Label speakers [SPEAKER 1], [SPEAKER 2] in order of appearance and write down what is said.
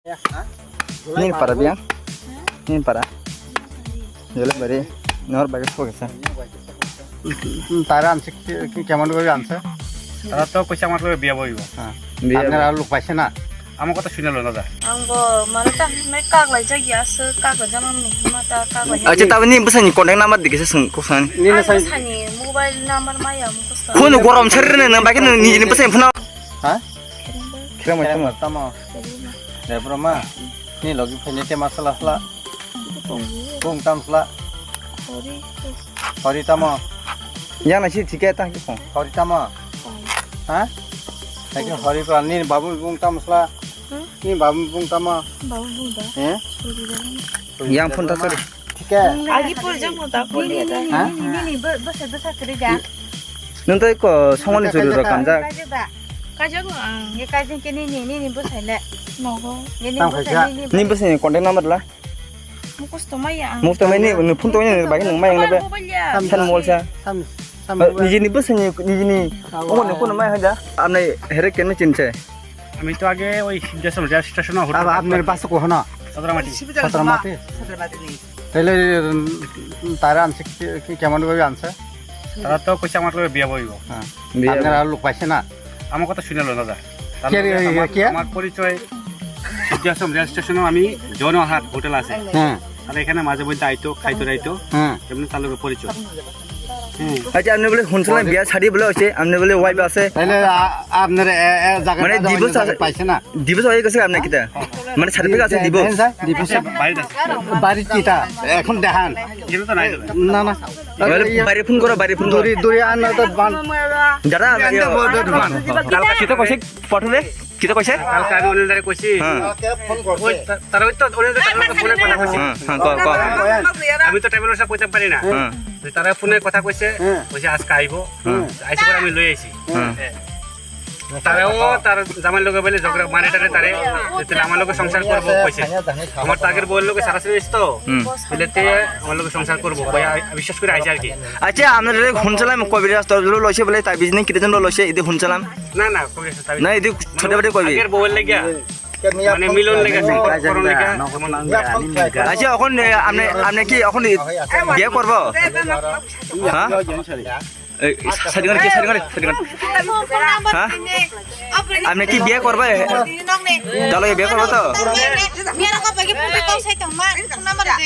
[SPEAKER 1] Nin para biang, nin para. Jalan beri, nor bagus kok kesana.
[SPEAKER 2] তারা আনছে কি কেমন করে আনছে
[SPEAKER 3] তারা তো কইছে আমার লগে বিয়া বইব
[SPEAKER 2] আপনারা লোক পাইছে না
[SPEAKER 3] আমার কথা শুনে ললো না
[SPEAKER 4] Anggo malata may kaglay jagi as kaglay jaman ni mata kaglay.
[SPEAKER 1] Aja tahu ni pesan ni kontak nama di kisah kusan.
[SPEAKER 2] নিলে সাই
[SPEAKER 4] Sani mobile number maya mukusta.
[SPEAKER 1] Kono gorom cerita nih, bagian ni jadi pesan pernah.
[SPEAKER 2] হ্যাঁ
[SPEAKER 1] Kira macam apa?
[SPEAKER 2] tama debro ma ni logi fenite masala sala kung tam sala
[SPEAKER 4] Sorry.
[SPEAKER 2] hori tama
[SPEAKER 1] Yang nasi tiket tak kipong.
[SPEAKER 2] hori tama ha lagi hori pra ni babu kung tam sala ni babu kung tama
[SPEAKER 4] Bawa buda.
[SPEAKER 2] eh
[SPEAKER 1] Yang pun tak sorry.
[SPEAKER 2] ठीक है
[SPEAKER 4] Agi pur jam muda pur ya dah.
[SPEAKER 2] Hah?
[SPEAKER 4] Ini besar besar kerja.
[SPEAKER 1] Nuntai ko songoni suri rakam jak.
[SPEAKER 4] Kaja dah. Kaja ko ye kaja ke ni besar le. Nogo. Ni
[SPEAKER 2] Tang
[SPEAKER 4] besar
[SPEAKER 2] kerja.
[SPEAKER 1] Ni pesan ni kontak nama lah.
[SPEAKER 4] mukusta maya.
[SPEAKER 1] Mufta mai ni pun tahu ni bagian nang mai yang lebih. San mall sa.
[SPEAKER 2] sam sam
[SPEAKER 1] Ni jadi pesan ni jadi. Oh ni pun mai aja. Amne herek kena cinta.
[SPEAKER 3] আমি তো আগে ওই Siddheshwar rail স্টেশনে
[SPEAKER 2] अब
[SPEAKER 3] hotel
[SPEAKER 2] आप मेरे पास को हो ना
[SPEAKER 3] সদরমাটি
[SPEAKER 2] সতরমাতে তাহলে তারা আনছে কি কেমন করে আনছে
[SPEAKER 3] তারা তো কইছে আমার লগে বিয়া বইব
[SPEAKER 2] হ্যাঁ
[SPEAKER 1] বিয়া
[SPEAKER 2] আপনারা লোক পাইছে না
[SPEAKER 3] আমার কথা শুনে ললো না
[SPEAKER 2] কে?
[SPEAKER 3] আমার পরিচয় সিদ্ধেশ্বর রেল স্টেশনে আমি জনহাট হোটেল আছে
[SPEAKER 2] হ্যাঁ
[SPEAKER 3] তাহলে এখানে মাঝে মধ্যে আইতো খাইতো রাইতো
[SPEAKER 2] হ্যাঁ
[SPEAKER 3] এমনি তার লগে পরিচয়
[SPEAKER 1] Aja amne boleh hunsalan biar sari boleh oce. Amne boleh wife ase.
[SPEAKER 2] তাহলে আপনার জায়গা
[SPEAKER 1] মানে দিবস
[SPEAKER 2] পাইছে না
[SPEAKER 1] Dibus aja kasih amne kita. Mana sari peka ase dibus.
[SPEAKER 2] দিবস
[SPEAKER 3] বাইরে আছে
[SPEAKER 2] বাড়ি কিটা এখন দেখান
[SPEAKER 3] এখানে তো নাই তো।
[SPEAKER 2] না না
[SPEAKER 1] Bari pun koro bari pun koro.
[SPEAKER 2] দূরে দূরে আনা তো বান
[SPEAKER 1] Jara kalka kita kosek potole. Kita kosek.
[SPEAKER 3] কালকে আমি অনিল দারে কইছি
[SPEAKER 2] ফোন করছে
[SPEAKER 3] ওই তারা ওই তো অনিল দারে ফোনে কথা কইছি
[SPEAKER 1] Ko.
[SPEAKER 3] আমি তো ট্রাভেলার সব কইতে পারি না তারা ফোনে কথা কইছে কইছে আজকে আইবো আইছে পরে আমি লই আইছি তারাও তার জামাই লগে বলে ঝগড়া মানেটারে তারে তাহলে আমার লগে সংসার করবো কইছে আমার তো আগের বউয়ের লগে সারাসারি এসতো তাহলে আমার লগে সংসার করবো কই বিশ্বাস করে আইছে আর কি
[SPEAKER 1] Aja amne hunsalan koi biras to lo loise boleh tapi bisnis kita jen lo loise ide hunsalan.
[SPEAKER 3] না না কই তাই
[SPEAKER 1] Na ide chote bade koi bi.
[SPEAKER 3] আগের বউয়ের লাগা মানে মিলন লাগা সম্পর্ক করন লাগা
[SPEAKER 1] Aja এখন amne ki এখন biya korbo. Ha? Sadingan ki sadingan. Ha? Amne ki biya korbo. Kalau biya korbo to.
[SPEAKER 4] Mira ko pagi pun kau saya teman. Nama dia.